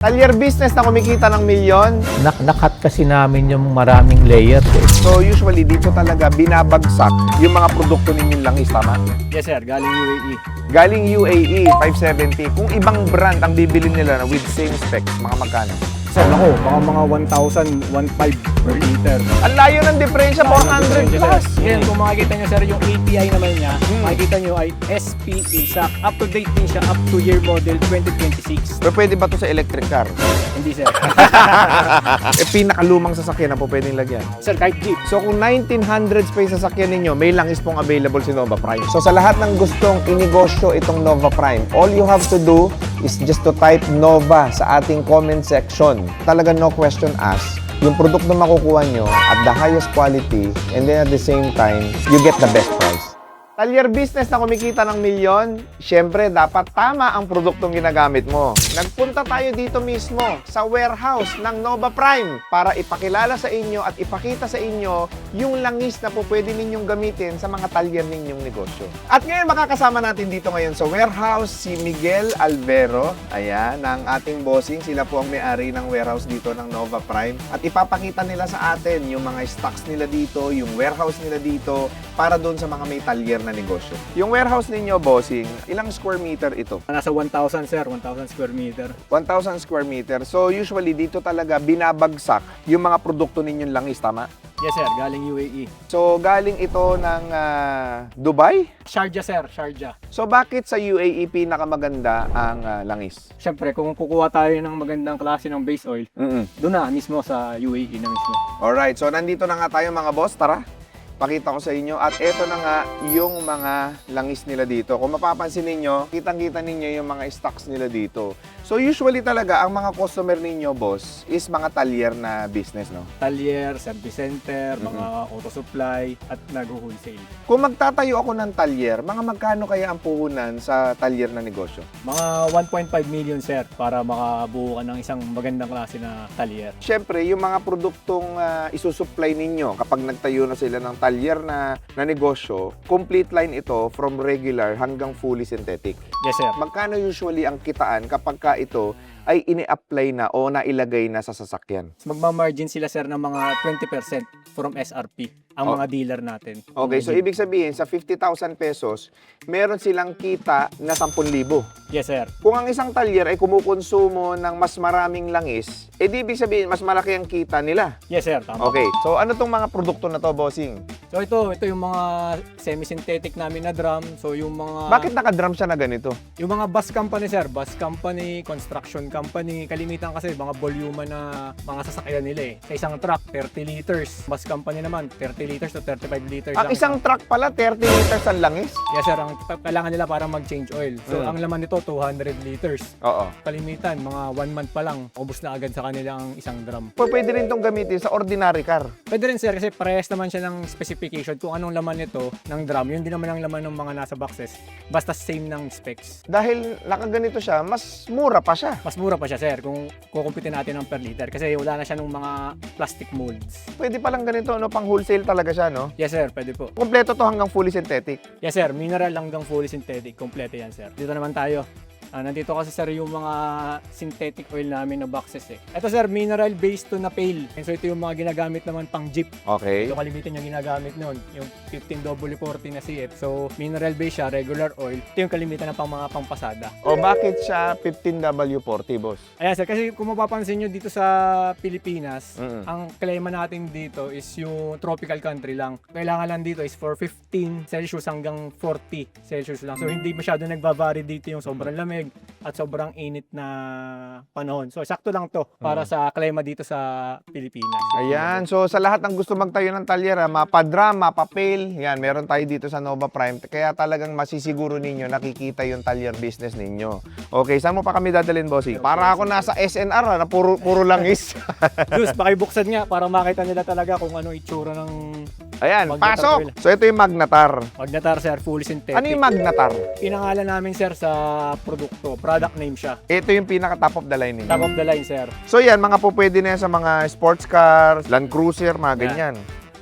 Talyer business na kumikita ng milyon. Nakat kasi namin yung maraming layers eh. So usually dito talaga binabagsak yung mga produkto ninyong langis, tama? Yes sir, galing UAE. Galing UAE, 570. Kung ibang brand ang bibili nila with same specs, mga magkano? Sir, ako, baka mga 1,000, 1,500 per liter. Ang layo ng diferensya, 400 plus. Ngayon, kung makikita nyo sir, yung API naman niya, makikita nyo ay SP exact. Up to date din siya, up to year model 2026. Pero pwede ba to sa electric car? Hindi sir. Pinakalumang sasakyan na po pwedeng lagyan. Sir, kahit jeep. So kung 1900s pa yung sasakyan ninyo, may langis pong available si Nova Prime. So sa lahat ng gustong inegosyo itong Nova Prime, all you have to do is just to type Nova sa ating comment section. Talaga no question asked. Yung produkto makukuha nyo at the highest quality and then at the same time, you get the best price. Talyer business na kumikita ng milyon, syempre dapat tama ang produktong ginagamit mo. Nagpunta tayo dito mismo sa warehouse ng Nova Prime para ipakilala sa inyo at ipakita sa inyo yung langis na po pwede ninyong gamitin sa mga talyer ninyong negosyo. At ngayon makakasama natin dito ngayon sa warehouse si Miguel Alvero. Ayan, ng ating bossing. Sila po ang may-ari ng warehouse dito ng Nova Prime. At ipapakita nila sa atin yung mga stocks nila dito, yung warehouse nila dito para doon sa mga may talyer na negosyo. Yung warehouse ninyo, bossing, ilang square meter ito? Nasa 1,000 sir, 1,000 square meter. 1,000 square meter. So usually dito talaga binabagsak yung mga produkto ninyong langis, tama? Yes sir, galing UAE. So galing ito ng Dubai? Sharjah sir, Sharjah. So bakit sa UAE pinakamaganda ang langis? Siyempre, kung kukuha tayo ng magandang klase ng base oil, doon na mismo sa UAE na mismo. Alright, so nandito na nga tayo mga boss, tara. Pakita ko sa inyo at eto na nga yung mga langis nila dito. Kung mapapansin ninyo, kitang-kita ninyo yung mga stocks nila dito. So usually talaga ang mga customer ninyo, boss, is mga talyer na business, no? Talyer, service center, mga auto supply, at nag-wholesale. Kung magtatayo ako ng talyer, mga magkano kaya ang puhunan sa talyer na negosyo? Mga 1.5 million sir para makabuo ka ng isang magandang klase na talyer. Siyempre, yung mga produktong isusupply ninyo kapag nagtayo na sila ng talyer na negosyo, complete line ito from regular hanggang fully synthetic. Yes sir. Magkano usually ang kitaan kapag ka ito ay ini-apply na o nailagay na sa sasakyan? Magmamargin sila sir ng mga 20% from SRP ang mga dealer natin. Okay, so ibig sabihin sa 50,000 pesos, meron silang kita na 10,000. Yes sir. Kung ang isang talyer ay kumukonsumo ng mas maraming langis, di ibig sabihin mas malaki ang kita nila. Yes sir, tama. Okay, so ano tong mga produkto na to, bossing? So ito yung mga semi-synthetic namin na drum. So yung mga Bakit naka-drum siya na ganito? yung mga bus company sir, bus company, construction company, kalimitan kasi mga volume na mga sasakyan nila eh. Sa isang truck 30 liters, bus company naman 30 liters to 35 liters. Ang isang truck pala, 30 liters ang langis? Yes sir, ang kailangan nila para mag-change oil. So ang laman nito 200 liters. Oo. Kalimitan, mga 1 month pa lang, ubos na agad sa kanilang isang drum. Pwede rin itong gamitin sa ordinary car. Pwede rin sir, kasi parehas naman siya ng specification kung anong laman nito ng drum. Yun din naman ang laman ng mga nasa boxes. Basta same ng specs. Dahil nakaganito siya, mas mura pa siya. Mas mura pa siya sir kung kukumpitin natin ng per liter kasi wala na siya ng mga plastic molds. Pwede palang ganito, no? Pang wholesale talaga siya, no? Yes sir, pwede po. Kompleto to hanggang fully synthetic. Yes sir, mineral hanggang fully synthetic. Kompleto yan sir. Dito naman tayo. Nandito kasi sir yung mga synthetic oil namin na boxes eh. Ito sir, mineral based to na pail. And so ito yung mga ginagamit naman pang jeep. Okay. Ito kalimitan yung ginagamit noon, yung 15W40 na CF. So mineral based siya, regular oil. Ito yung kalimitan ng pang mga pangpasada. O bakit siya 15W40, boss? Ayan sir, kasi kung mapapansin nyo dito sa Pilipinas, ang klima natin dito is yung tropical country lang. Kailangan lang dito is for 15 Celsius hanggang 40 Celsius lang. So hindi masyado nagbavari dito yung sobrang lamig at sobrang init na panahon. So sakto lang to para sa klima dito sa Pilipinas. Ayan. So sa lahat ng gusto magtayo ng talyer, mapa-drum, mapa-pail, yan, meron tayo dito sa Nova Prime. Kaya talagang masisiguro ninyo nakikita yung talyer business ninyo. Okay, saan mo pa kami dadalhin, bossing? Para ako nasa SNR, na puro langis. Luz, pakibuksan nga para makita nila talaga kung ano itsura ng Ayan, Magnetar pasok! oil. So ito yung Magnetar. Magnetar sir, fully synthetic. Ano yung Magnetar? Pinangalan namin sir sa produkto, product name siya. Ito yung pinaka top of the line ninyo. Top of the line sir. So yan, mga po pwede na yan sa mga sports cars, Land Cruiser, mga ganyan.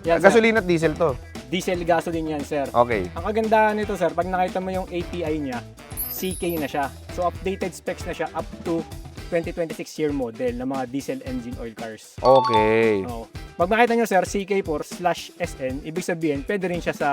Yan, sir. Gasolina at diesel to. Diesel gasoline yan sir. Okay. Ang kagandahan nito sir, pag nakita mo yung API niya, CK na siya. So updated specs na siya up to 2026 year model ng mga diesel engine oil cars. Okay. Oo. Pag makita nyo sir, CK4/SN, ibig sabihin, pwede rin siya sa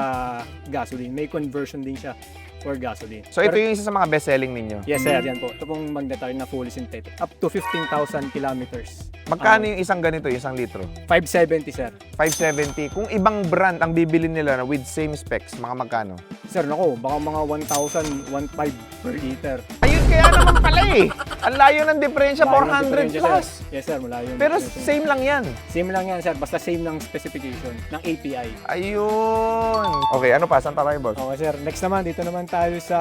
gasoline. May conversion din siya for gasoline. So ito yung isa sa mga best-selling ninyo. Yes sir, yan po. Ito pong Magnetar na fully synthetic. Up to 15,000 kilometers. Magkano yung isang ganito, isang litro? 570 sir. 570. Kung ibang brand ang bibili nila na with same specs, mga magkano? Sir, nako, baka mga 1,000, 1,500 per liter. Ayun, kaya naman pala eh. Ang layo ng diferensya, Malayo ng 400 diferensya, plus. sir. Yes sir, malayo. yung Pero diferensya. same lang yan. Same lang yan sir, basta same ng specification ng API. Ayun. Okay, ano pa? Saan tayo, boss? Okay sir, next naman, dito naman tayo sa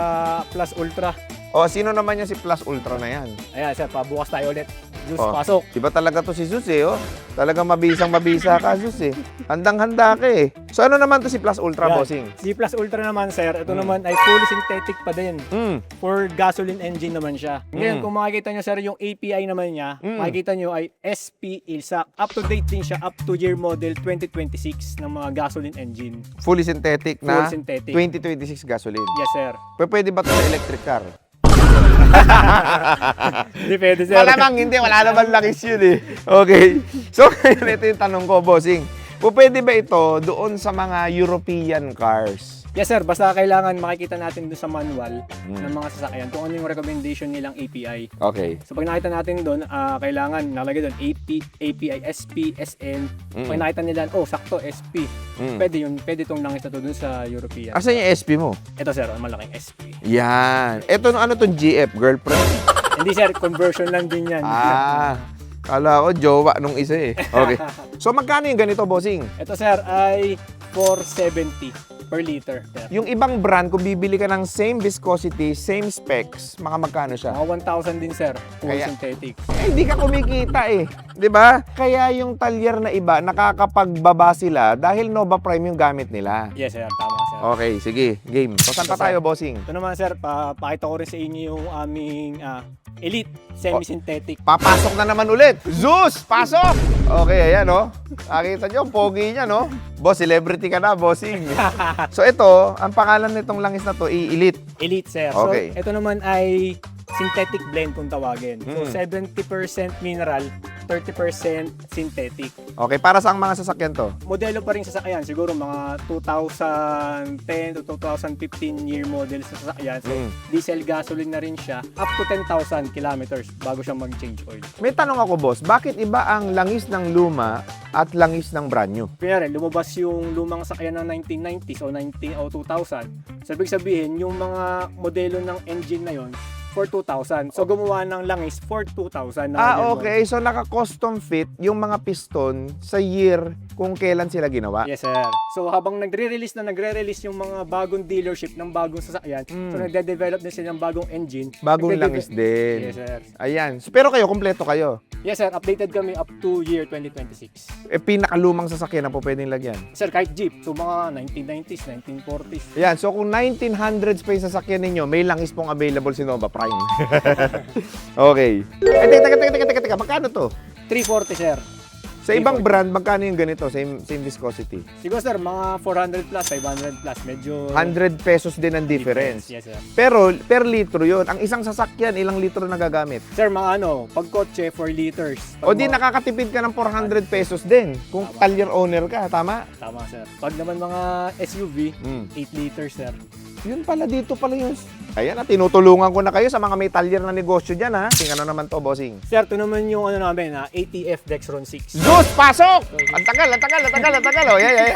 Plus Ultra. O, sino naman yan si Plus Ultra na yan? Ayan sir, pabukas tayo ulit. Juice, Oh. pasok. Diba talaga to si Sus eh, oh? Talagang mabisang-mabisa ka, Sus eh. Handang-handa ka eh. So ano naman to si Plus Ultra, Yan. bossing? Si Plus Ultra naman sir, ito naman ay fully synthetic pa din. For gasoline engine naman siya. Ngayon, kung makikita nyo sir, yung API naman niya, makikita nyo ay SP ILSAC. Up to date din siya, up to year model 2026 ng mga gasoline engine. Fully synthetic na Full synthetic. 2026 gasoline. Yes sir. Pwede ba to sa electric car? Hindi pwede sir. Malamang hindi, wala naman langis yun eh. Okay. So, ito yung tanong ko, bossing. Pwede ba ito doon sa mga European cars? Yes sir, basta kailangan makikita natin doon sa manual ng mga sasakyan kung ano yung recommendation nilang API. Okay. So pag nakita natin doon, kailangan nalagay doon API, SP, SN. Pag nakita nila, oh sakto SP. Pwede itong langis na to doon sa European. Asan yung SP mo? Ito sir, malaking SP. Yan. Ito, ano tong GF? Girlfriend? Hindi sir, conversion lang din yan. Kala ko jowa nung isa eh. Okay. So, magkano yung ganito, bossing? Ito sir ay 470 per liter. Sir. Yung ibang brand, kung bibili ka ng same viscosity, same specs, magkano siya? Mga 1,000 din sir, full Kaya- synthetic. Eh, hindi ka kumikita eh. 'Di ba? Kaya yung talyer na iba, nakakapagbaba sila dahil Nova Prime yung gamit nila. Yes sir, tama sir. Okay, sige. Game. So, saan pa tayo, bossing? Ito naman sir, pakita ko rin sa inyo yung aming Elite semi-synthetic. Papasok na naman ulit. Zeus, pasok! Okay, ayan, no? Nakita nyo, pogi niya, no? Boss, celebrity ka na, bossing. So, ito, ang pangalan nitong langis na to, Elite. Elite sir. Okay. So, ito naman ay synthetic blend kung tawagin. So, 70% mineral, 30% synthetic. Okay, para sa mga sasakyan to? Modelo pa rin sasakyan, siguro mga 2010 to 2015 year model sa sasakyan. So, diesel gasoline na rin siya. Up to 10,000 kilometers bago siya mag-change oil. May tanong ako, boss. Bakit iba ang langis ng luma at langis ng brand new? Kunyari, lumabas yung lumang sasakyan ng 1990s o 2000. So, ibig sabihin, yung mga modelo ng engine na yon for 2,000. So, gumawa ng langis for 2,000. Okay. So, naka-custom fit yung mga piston sa year kung kailan sila ginawa. Yes, sir. So, habang nagre-release yung mga bagong dealership ng bagong sasakyan, so nagde-develop din sila ng bagong engine. Bagong Nagde-deve- langis din. Yes, sir. Ayan. So, pero kayo, kompleto kayo. Yes, sir. Updated kami up to year 2026. Pinakalumang sasakyan na po pwedeng lagyan. Sir, kahit Jeep. So, mga 1990s, 1940s. Ayan. So, kung 1900s pa yung sasakyan ninyo, may langis pong available si Nova Prime. Okay. Teka. Magkano to? 340, sir. Sa ibang brand, magkano yung ganito? Same viscosity. Siguro, sir, mga 400 plus, 500 plus. Medyo... 100 pesos din ang difference. Yes, sir. Pero per litro yun. Ang isang sasakyan, ilang litro na gagamit? Sir, mga pag kotse, 4 liters. O di Pag mga- nakakatipid ka ng 400 pesos din kung talyer owner ka, tama? Tama, sir. Pag naman mga SUV, 8 liters, sir. Yun pala, dito pala yung... Ayan na, tinutulungan ko na kayo sa mga may talyer na negosyo dyan, ha? Ano naman to, bossing? Sir, ito naman yung namin, ATF Dexron 6. Zeus, pasok! Ang tagal. Oh, yeah.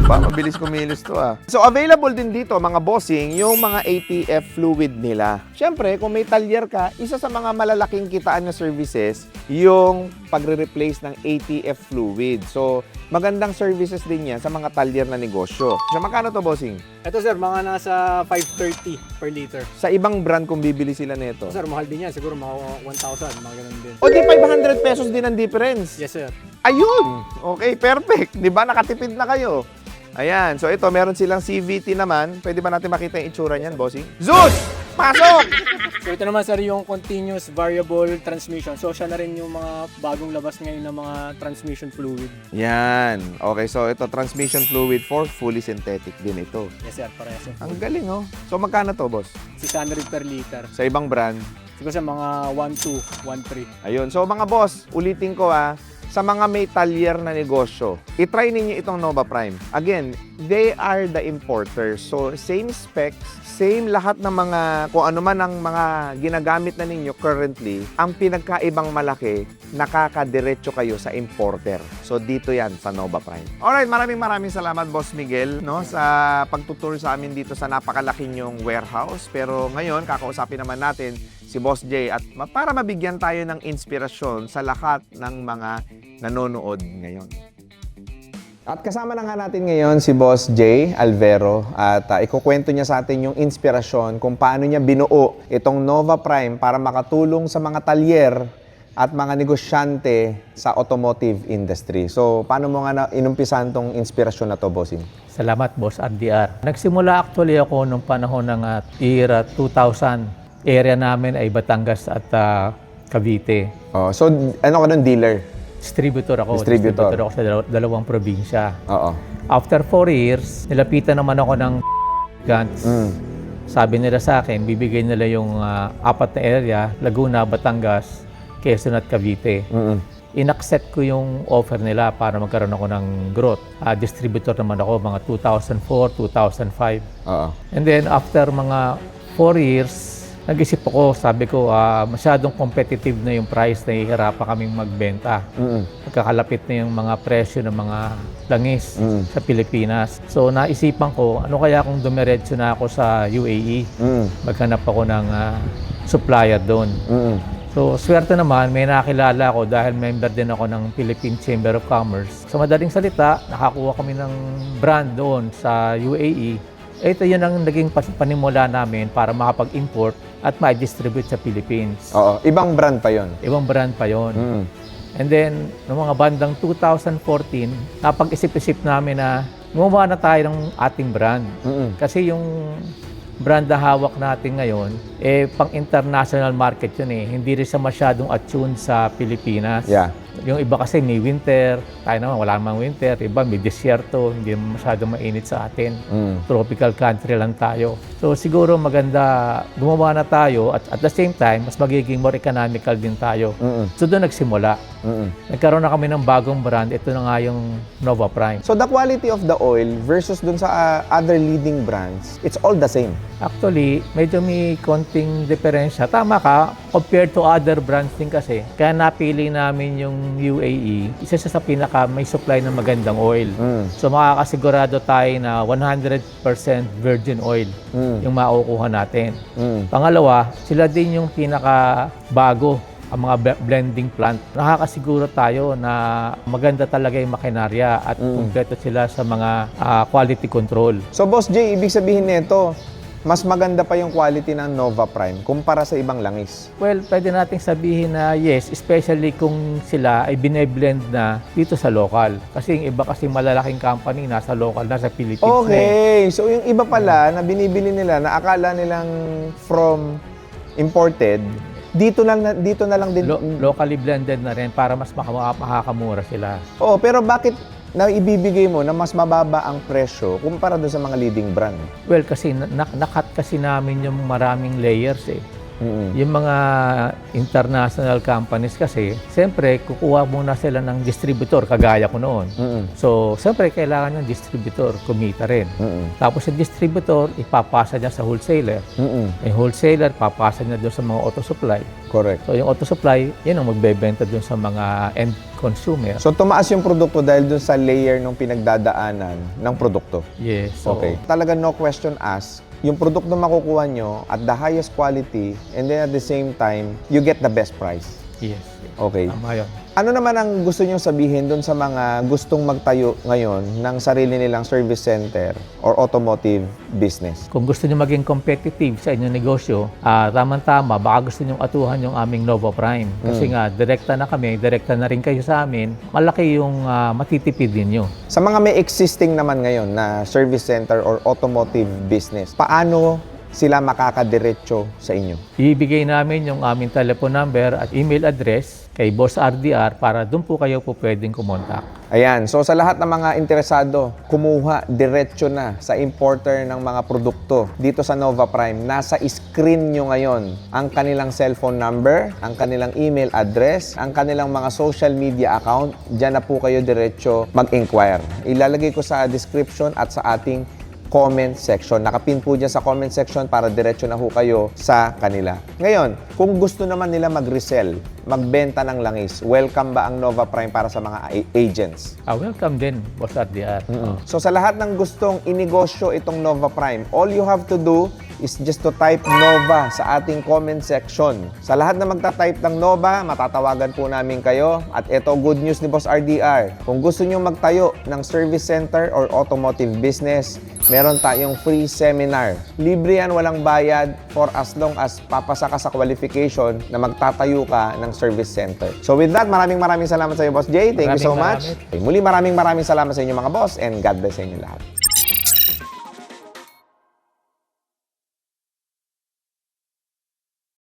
Ba, mabilis kumilos to, ah. So, available din dito, mga bossing, yung mga ATF fluid nila. Siyempre, kung may talyer ka, isa sa mga malalaking kitaan na services, yung pagre-replace ng ATF fluid. So, magandang services din yan sa mga talyer na negosyo. So, magkano to, bossing? Ito, sir, mga nasa 530 per liter. Sa ibang brand kung bibili sila nito. Sir, mahal din yan. Siguro mga 1,000, mga ganun din. O di 500 pesos din ang difference. Yes, sir. Ayun! Okay, perfect. Di ba? Nakatipid na kayo. Ayan. So ito, meron silang CVT naman. Pwede ba natin makita yung itsura niyan, bossing? Zeus! Pasok! So, ito naman, sir, yung continuous variable transmission. So, siya na rin yung mga bagong labas ngayon ng mga transmission fluid. Yan. Okay, so ito, transmission fluid for fully synthetic din ito. Yes, sir. Parehas. Ang galing, oh. So magkano to, boss? 600 per liter. Sa ibang brand, Siguro sa mga 1.2, 1.3. Ayun. So mga boss, ulitin ko sa mga may talyer na negosyo, itry ninyo itong Nova Prime. Again, they are the importers. So same specs, same lahat ng mga, kung ano man ang mga ginagamit na ninyo currently, ang pinagkaibang malaki, nakakadiretso kayo sa importer. So dito yan sa Nova Prime. Alright, maraming salamat Boss Miguel sa pagtuturo sa amin dito sa napakalaking yung warehouse. Pero ngayon, kakausapin naman natin si Boss Jay at para mabigyan tayo ng inspirasyon sa lahat ng mga nanonood ngayon. At kasama na nga natin ngayon si Boss Jay Alvero at ikukwento niya sa atin yung inspirasyon kung paano niya binuo itong Nova Prime para makatulong sa mga talyer at mga negosyante sa automotive industry. So, paano mo nga inumpisan tong inspirasyon na to, Bossing? Salamat, Boss RDR. Nagsimula actually ako nung panahon ng year 2000. Area namin ay Batangas at Cavite. Oh, so, ano ka nun, dealer? Distributor ako. Distributor ako sa dalawang probinsya. Oo. After 4 years, nilapitan naman ako ng grants. Sabi nila sa akin, bibigay nila yung 4 na area, Laguna, Batangas, Quezon at Cavite. In-accept ko yung offer nila para magkaroon ako ng growth. Distributor naman ako mga 2004, 2005. Oo. And then after mga 4 years, nag-isip ako, sabi ko, masyadong competitive na yung price na ihirapan kaming magbenta. Nagkakalapit na yung mga presyo ng mga langis sa Pilipinas. So naisipan ko, ano kaya kung dumiretso na ako sa UAE? Maghanap ako ng supplier doon. So swerte naman, may nakilala ako dahil member din ako ng Philippine Chamber of Commerce. Sa madaling salita, nakakuha kami ng brand doon sa UAE. Ito yun ang naging panimula namin para makapag-import at ma-distribute sa Philippines. Oo. Ibang brand pa yon. Ibang brand pa yon. And then, noong mga bandang 2014, napag-isip-isip namin na gumawa na tayo ng ating brand. Kasi yung brand na hawak natin ngayon, pang-international market yun eh. Hindi rin siya masyadong attuned sa Pilipinas. Yeah. Yung iba kasi may winter, tayo naman wala namang winter. Iba may disyerto, hindi masyadong mainit sa atin. Tropical country lang tayo. So siguro maganda gumawa na tayo at the same time, mas magiging more economical din tayo. So doon nagsimula. Nagkaroon na kami ng bagong brand. Ito na nga yung Nova Prime. So the quality of the oil versus dun sa other leading brands, it's all the same. Actually, medyo may konting diferensya. Tama ka, compared to other brands din kasi. Kaya napili namin yung UAE, isa sa pinaka may supply ng magandang oil. So makakasigurado tayo na 100% virgin oil yung makukuha natin. Pangalawa, sila din yung pinaka bago ang mga blending plant. Nakakasiguro tayo na maganda talaga yung makinarya at kumpleto sila sa mga quality control. So Boss Jay, ibig sabihin nito, mas maganda pa yung quality ng Nova Prime kumpara sa ibang langis. Well, pwede nating sabihin na yes, especially kung sila ay bine-blend na dito sa local. Kasi yung iba kasing malalaking company nasa local, nasa Philippines. Okay, so yung iba pala na binibili nila na akala nilang from imported, dito na lang din. Locally blended na rin para mas makakamura sila. Oh, pero bakit na ibibigay mo na mas mababa ang presyo kumpara doon sa mga leading brand? Well, kasi nakat kasi namin yung maraming layers eh. Yung mga international companies kasi, siyempre, kukuha muna sila ng distributor, kagaya ko noon. So, siyempre, kailangan yung distributor, kumita rin. Tapos yung distributor, ipapasa niya sa wholesaler. Yung wholesaler, papasa niya doon sa mga auto supply. Correct. So, yung auto supply, yun ang magbebenta doon sa mga end consumer. So, tumaas yung produkto dahil doon sa layer ng pinagdadaanan ng produkto. Yes. So, Okay. Talaga no question asked, yung produkto makukuha nyo at the highest quality and then at the same time, you get the best price. Yes. Okay. Tama yun. Ano naman ang gusto nyo sabihin doon sa mga gustong magtayo ngayon ng sarili nilang service center or automotive business? Kung gusto nyo maging competitive sa inyong negosyo, tama-tama, baka gusto nyo atuhan yung aming Nova Prime. Kasi nga, direkta na kami, direkta na rin kayo sa amin, malaki yung matitipid ninyo. Sa mga may existing naman ngayon na service center or automotive business, paano sila makakadiretso sa inyo? Ibigay namin yung aming telephone number at email address. kay Boss RDR para doon po kayo po pwedeng kumontak. Ayan, so sa lahat ng mga interesado, kumuha diretso na sa importer ng mga produkto dito sa Nova Prime. Nasa screen nyo ngayon ang kanilang cellphone number, ang kanilang email address, ang kanilang mga social media account. Diyan na po kayo diretso mag-inquire. Ilalagay ko sa description at sa ating comment section. Nakapin po dyan sa comment section para diretso na ho kayo sa kanila. Ngayon, kung gusto naman nila mag-resell, magbenta ng langis, welcome ba ang Nova Prime para sa mga agents? Welcome din, Boss RDR. So sa lahat ng gustong inegosyo itong Nova Prime, all you have to do is just to type Nova sa ating comment section. Sa lahat na magta-type ng Nova, matatawagan po namin kayo. At ito, good news ni Boss RDR. Kung gusto nyo magtayo ng service center or automotive business, meron tayong free seminar. Libre yan, walang bayad for as long as papasa ka sa qualification na magtatayo ka ng service center. So with that, maraming salamat sa iyo, Boss Jay. Thank you so much. Maraming Muli maraming salamat sa inyo mga boss and God bless sa inyo lahat.